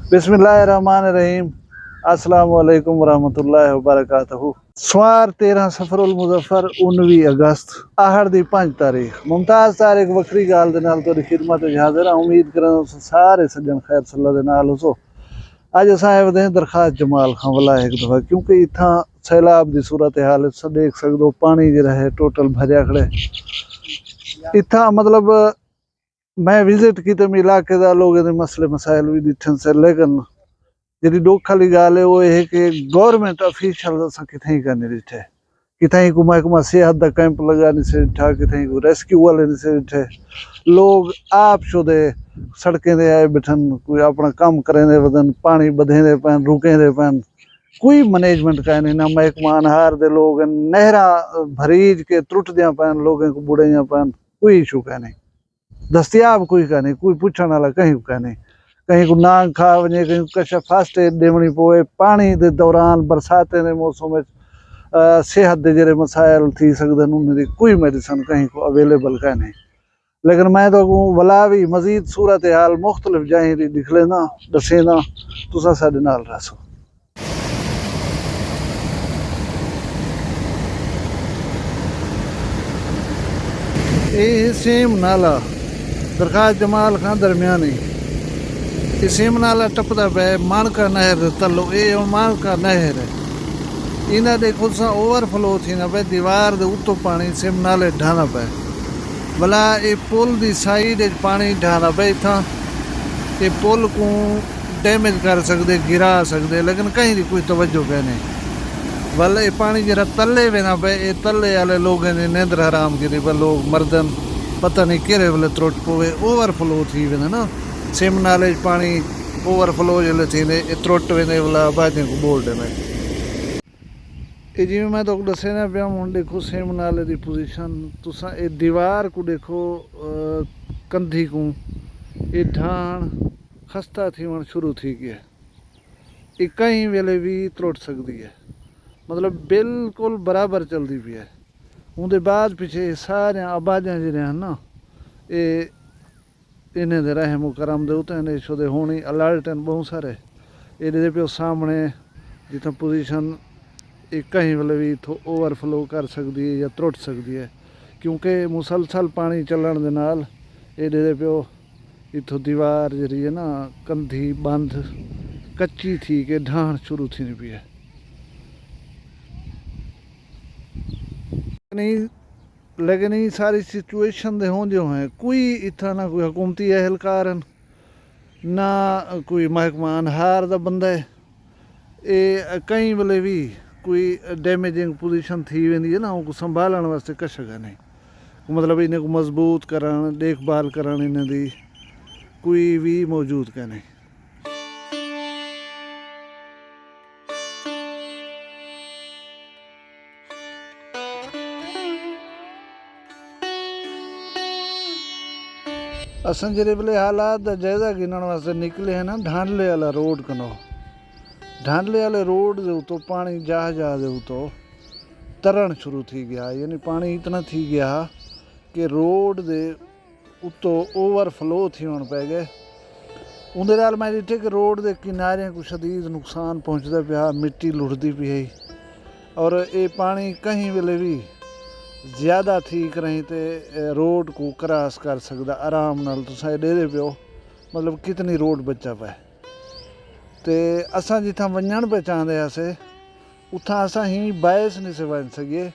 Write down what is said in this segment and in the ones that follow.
बिस्मिल्लाहिर्रहमानिर्रहीम। अस्सलाम वालेकुम वरहमतुल्लाहि वबरकातुहू। सवार 13 सफरुल मुज़फ़्फ़र 19 अगस्त आहड़ दी 5 तारीख मुमताज़ तारीख वक्री गाल दे नाल तोड़ी खिदमत विच हाज़िर हां। उम्मीद करन सारे सज्जन खैर सल्ला दे नाल होसो। अज असां आए वदे दरखास्त जमाल खां वला एक दफ़ा क्योंकि इत्थां सैलाब दी सूरत हाल देख सकदो पानी जेह्ड़ा है टोटल भरिया खड़े इत्थां मतलब मैं विजिट की तो इलाके दा लोगों दे मसले मसाइल भी दिठन से लेकिन जी दुख वाली गाल है वो है कि गवर्नमेंट ऑफिशियल असां कितें ही करने दिठे कितें को महकमा सेहत का कैंप लगा नहीं से दिठा कितें को रेस्क्यू वाले नहीं से दिठे लोग आप शुदे सड़कें दे आए बैठन कोई अपना काम करें दे वदन पानी बधे दे पैन रुके दे पैन कोई मैनेजमेंट का नहीं ना महकमा अनहार दे लोग नहरा भरीज के त्रुट दिया पैन लोगों को बुढ़े पैन कोई इशू का नहीं दस्तियाब कोई का नहीं कोई पूछने वाला कहीं का नहीं कहीं को नांग खा वजे कहीं कश फास्ट एड देवनी पोए पानी दे दौरान बरसातें दे मौसम में सेहत दे जेरे मसाइल थी सकदन उन्हें कोई मेडिसिन कहीं को अवेलेबल का नहीं। लेकिन मैं तो वला भी मजीद सूरत हाल मुख्तलिफ जाएं दिख लेना दसेना तुसा साडे नाल रसो। ये सेम नाला दरखास्त जमाल खां दरमियानी सेम नाला टपदा पे मानका नहर तलो ये मानका नहर है इन्हें देखो सा ओवरफ्लो थी ना पे दीवार दे उत्तो पानी सेम नाले ढाना पे भला ये पुल दी साइड पानी ढाना पे था ये पुल को डैमेज कर सकते गिरा सकते लेकिन कहीं की कोई तवज्जो पे नहीं। भले ये पानी जरा तले वे ना पे ये तले वाले लोगों ने नींद हराम करी पर लोग मर्दन पता नहीं केरे वाले त्रुट पोवे ओवरफ्लो थी वे ना सिम नाले पानी ओवरफ्लो जल्द थी त्रुट वे वाला बातें को बोल देना ये जिमें मैं तो दसना पाया हूँ। देखो सिम नाले की पोजीशन तुसा ये दीवार को देखो कंधी को ये ढाण खस्ता थी शुरू थी गया ये कहीं वेले भी त्रुट सकती है मतलब बिल्कुल बराबर चलती पी है। उनके बाद पिछे सारे आबादियां जो हैं ना ये इन्हें दे रहम करम दे उतने शुदे होनी अलर्ट हैं बहुत सारे ये पे सामने जितना पोजीशन एक कहीं वाले भी ओवरफ्लो कर सकती है या त्रुट सकती है क्योंकि मुसलसल पानी चलन दे नाल ये पे इतों दीवार जी है ना कंधी बंद कच्ची थी कि ढाण शुरू थी पी है नहीं। लेकिन ये सारी सिचुएशन दे हों जो हैं कोई इतना ना कोई हुकूमती एहलकार ना कोई महकमा अनहार दा बंदा है ये कहीं वाले भी कोई डैमेजिंग पोजीशन थी वेंदी है ना उनको संभालने वास्ते कश का नहीं मतलब इन्हें को मजबूत करन देखभाल करन इन्हें दी कोई भी मौजूद का नहीं। असन जे वाले हालात का जायजा गिनने वास्ते निकले हैं ना ढांडले वाला रोड कनो ढांडले वाले रोड के उतो पानी जा दे उतो तरण शुरू थी गया यानी पानी इतना थी गया कि रोड दे उतो ओवरफ्लो थी होने पै गए उनके नाल मैं दिखे कि रोड के किनारे को शदीद नुकसान पहुँचता पाया मिट्टी लुढ़ती पी और ये पानी कहीं वेले भी ज़्यादा ठीक रही तो रोड को क्रॉस कर सकता आराम नाल तुसा डेरे पियो मतलब कितनी रोड बचा पाए तो असा जिथा वजन पे चाहते आसे उथा असा ही बायस नहीं से बन सके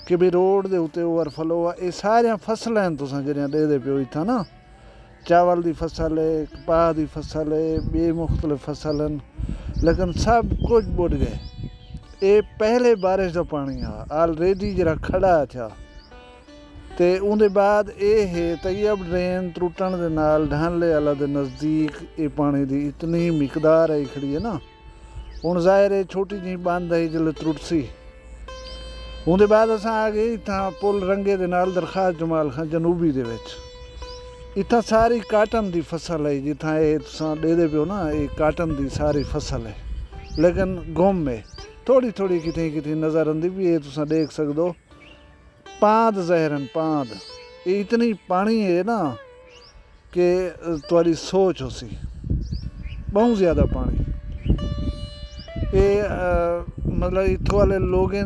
कि भी रोड के उत्ते ओवरफ्लो आ ये सारिया फसल हैं तुसा जरिया डेरे पियो इतना ना चावल की फसल है कपाह की फसल है बे मुख्तलिफ फसल हैं लेकिन सब कुछ बुड़ गए। ये पहले बारिश का पानी आ ऑलरेडी जरा खड़ा था तो उनके बाद ये है तैयब ड्रेन त्रुटन के नाल ढांडले वाला दे नज़दीक ये पानी की इतनी मिकदार आई खड़ी है ना हुण जाहिर है छोटी जी बंद आई जल्द त्रुट सी उनके बाद अस आ गए इतना पुल रंगे दे नाल दरखास्त जमाल खां जनूबी दे विच इतना सारी काटन की फसल है जिथा ये तुसां डेदे पियो ना ये काटन की सारी फसल है लेकिन गुम है थोड़ी थोड़ी कितें कितें नज़र आती भी ये तुसां देख सकदो पांद जहरन पांद ये इतनी पानी है ना कि तुहाडी सोच हो सी बहुत ज़्यादा पानी। ये मतलब इत्थों वाले लोगों के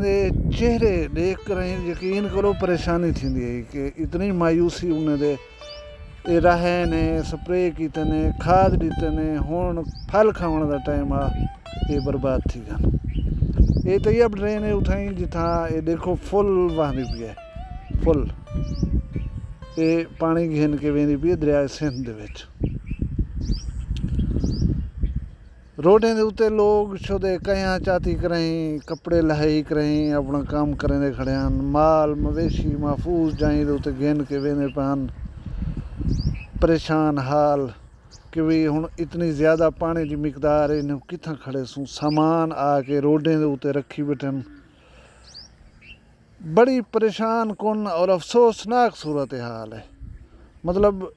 चेहरे देख कर यकीन करो परेशानी थी कि इतनी मायूसी उन्हें दे ये रहे ने स्प्रे कीते ने खाद दीते ने हुण फल खाने का टाइम आ ये बर्बाद थी गन। ये तो अब ड्रेन है उठाई जिथा ये देखो फुल वहदी पी है फुल ये पानी घिन के वेंदी पी दरिया सिंध दे विच। रोडें दे उत्ते लोग छोदे कहीं चाती करें कपड़े लहाई करें अपना काम करें दे खड़े हैं माल मवेशी महफूज जाई दे उत्ते गिन के वेंदे पान परेशान हाल कि भी हुण इतनी ज़्यादा पानी की मिकदार इन कित्थां खड़े सूं सामान आके रोडें दे उत्ते रखी बैठन। बड़ी परेशान कुन और अफसोसनाक सूरत हाल है। मतलब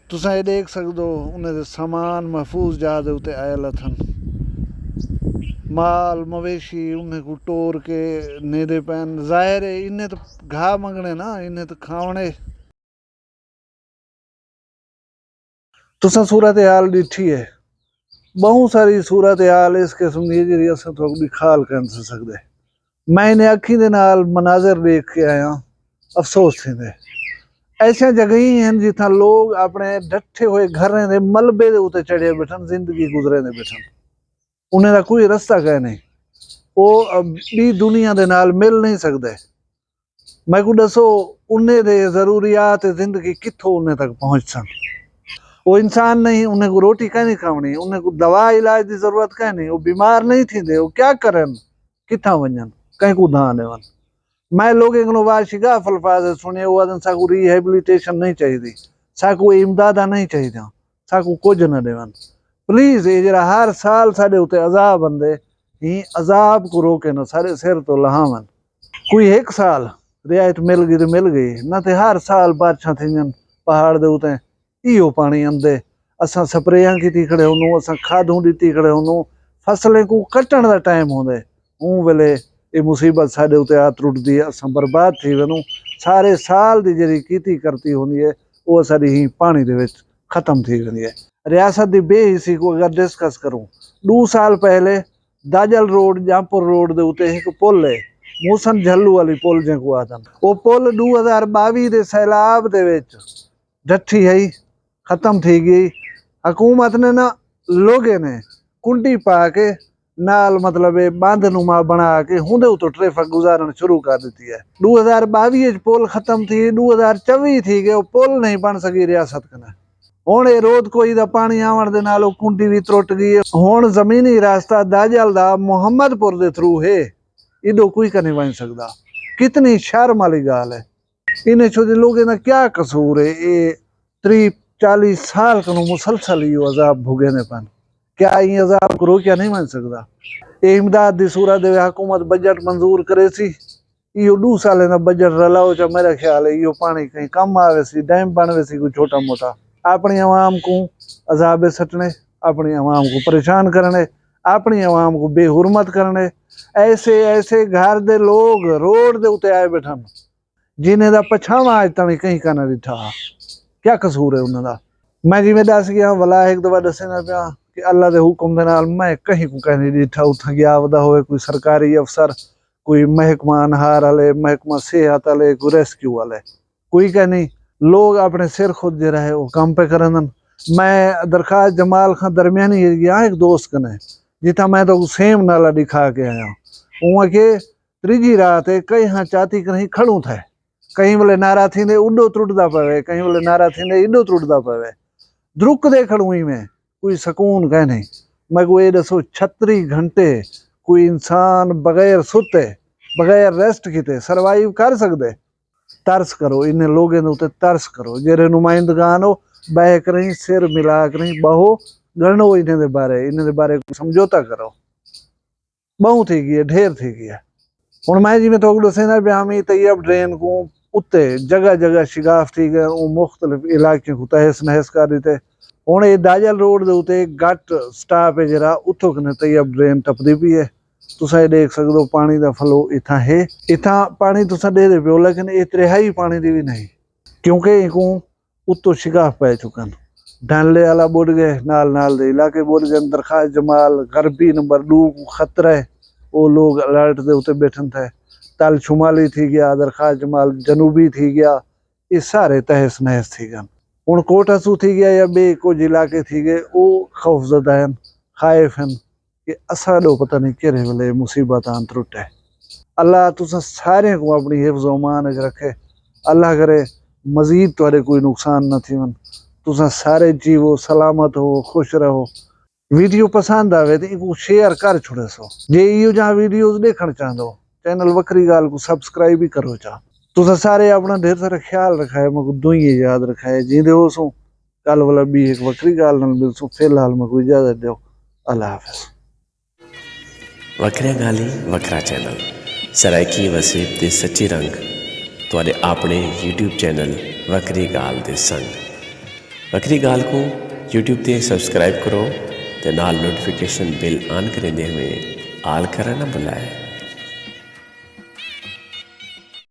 तुसां ये देख सकते हो उन्हें सामान महफूज जा दे उत्ते आयल अथन माल मवेशी उन्हें को टोर के नेदे पैन ज़ाहिर है इन्हें तो घा मंगने ना इन्हें तो खावणे। तुसां सूरत हाल ॾिठी है बहुत सारी सूरत हाल इस किस्म की जी असां तो दिखाल कर सकते। मैं इन्हें अखी दे नाल मनाजर देख के आया अफसोस थींदे। ऐसा जगह ही हैं जिथा लोग अपने डटे हुए घरें दे मलबे दे उत्ते चढ़े बैठन जिंदगी गुजरे दे बैठन उन्हें दा कोई रास्ता कह नहीं वो भी दुनिया दे नाल मिल नहीं सकते। मैं को दसो उन्हें दे जरूरियात जिंदगी कित्थों उन्हें तक पहुंच सन। वो इंसान नहीं उन्हें को रोटी कह नहीं खावनी उन्हें को दवा इलाज की जरूरत कह नहीं वो बीमार नहीं थी वो क्या करन किथा वजन कहीं को दान वन। मैं लोग वार्षिक अल्फाज सुने वो साकू रिहेबिलिटेशन नहीं चाहिए साकू इमदादा नहीं चाहिए साकू कुछ न देवन प्लीज ये जरा हर साल साढ़े उत्ते अजाब आंदे ही अजाब को रोके न सारे सिर तो लहावन। कोई एक साल रियायत मिल गई तो मिल गई ना तो हर साल बारिशां थींदियां पहाड़ दे उत्ते इहो पानी आंदे असां स्प्रेयां कीती खड़े हुनूं असां खादूं ॾिती खड़े हुनूं फसलें को कटण दा टाइम होंदे उन वेले ये मुसीबत साढ़े उत्ते आ त्रुटदी है असां बर्बाद थी वनूं सारे साल दी जिहड़ी कीती करती होंदी है वो साडी ही पानी दे विच खत्म थी वेंदी है। रियासत दी बेहिसी को अगर डिस्कस करूं 2 साल पहले दाजल रोड जामपुर रोड दे उत्ते एक पुल है मूसन झल्लू वाली पुल जेको आदन वो पुल 2022 दे सैलाब दे विच डठी है खत्म थी गई। हुकूमत ने ना लोगे ने कुंडी पा के नाल मतलब बांध नुमा बना के हुंदे तो ट्रैफिक गुजारन शुरू कर दी है। 2022 पुल खत्म थी 2024 थी गए पुल नहीं बन सकी रियासत कने हुण ये रोज कोई दा पानी आवन दे नाल कुंडी भी त्रुट गई है। हुण जमीनी रास्ता दाजल दा मुहम्मदपुर दे थ्रू है इदो कोई का नहीं बन सकता। कितनी शर्म वाली गाल है इन्हें छोटे लोगों का क्या कसूर है ये 30-40 साल का मुसलसल ये अजाब भुगेने पन क्या ये अजाब को रोकिया नहीं बन सकता। ये इमदाद की सूरत दे हुकूमत बजट मंजूर करे सी यो 2 साल का बजट रलाओ चा मेरा ख्याल है यो पानी कहीं कम आवे सी डैम बनवे सी कोई छोटा मोटा अपनी आवाम को अजाब सटने अपनी आवाम को परेशान करने अपनी आवाम को बेहुरमत करने ऐसे ऐसे घर दे लोग रोड दे उते आए बैठन जिन्हें दा पछावा आज तक कहीं का ना दिठा क्या कसूर है उन्होंने। मैं जिमें दस गया वला एक दफा दसना पिया कि अल्लाह के हुक्म दे नाल मैं कहीं को कह नहीं दिठा उतना गया वदा होए कोई सरकारी अफसर कोई महकमा अनहार वाले महकमा सेहत वाले कोई रेस्क्यू वाले कोई कह नहीं लोग अपने सिर खुद जो रहे वो काम पे करन। मैं दरखास्त जमाल खां दरमियानी गया एक दोस्त कने जिथा मैं तो सेम नाला दिखा के आया उहा के त्रीजी रात कई हाँ चाती कहीं खड़ू थे कहीं बोले नारा थींदे उडो त्रुटदा पवे कहीं बोले नारा थींदे इडो त्रुटदा पवे द्रुक दे खड़ू ही में कोई सुकून कह नहीं। मैं को ये दसो 36 घंटे कोई इंसान बगैर सुते बगैर रेस्ट किते सरवाइव कर सकते। तरस करो इन लोगों के उत्ते तरस करो जेरे नुमाइंदगान हो बह करें सिर मिला करें बहो गणो इन्हें बारे समझौता करो बहुत थी गई ढेर थी गई। हुण मैं जिमें तो दसेना पिया मी तैयब ड्रेन को उत्ते जगह जगह शिगाफ थी गए मुख्तलिफ इलाके को तहस नहस कर दिते। हुण ये दाजल रोड दे उत्ते घट स्टाप है जरा उतो कने तैयब ड्रेन टपदी पई है तुसां ये देख सकते हो पानी का फ्लो इतना है इतना पानी तुसां दे दे पियो लेकिन ये तिहाई पानी दी भी नहीं क्योंकि इनको उत्तो शिगाफ पै चुकन ढानले वाला बुड़ गए, नाल नाल दे इलाके बुड़ गए। दरखास्त जमाल गरबी नंबर 2 खतरा है, वो लोग अलर्ट दे उत्ते बैठन थे। तल शुमाली थी गया, दरखास्त जमाल जनूबी थी गया, ये सारे तहस नहस थी गए। हुण कोटासू थी गया या बे कुछ इलाके थी गए, वो खौफजदा हैं, खाइफ हैं कि असाडो पता नहीं केरे वेले मुसीबत आन त्रुटे। अल्लाह तुसा सारे को अपनी हिफ्ज़ अमान च रखे। अल्लाह करे मजीद तुहाडे कोई नुकसान न थी। तुसा सारे जीवो, सलामत हो, खुश रहो। वीडियो पसंद आवे तो इनको शेयर कर छोड़े सो। जे इहो जहाँ वीडियोस देखना चाहते चैनल वक्री गाल को सब्सक्राइब भी करो चा। तुसा सारे अपना ढेर सारा ख्याल रखाए, मको दुई याद रखाए। जींदे हो सो कल वाला भी एक वक्री गाल नाल मिलसू। फिलहाल मको इजाजत दो। अल्लाह हाफिज। वखरिया गाली वखरा चैनल सराइकी वसीब दे सच्चे रंग तुहाडे अपने यूट्यूब चैनल वक्री गाल दे संग। वक्री गाल को यूट्यूब ते सब्सक्राइब करो ते नाल नोटिफिकेशन बिल ऑन करेंदे हुए आल करना ना भुलाए।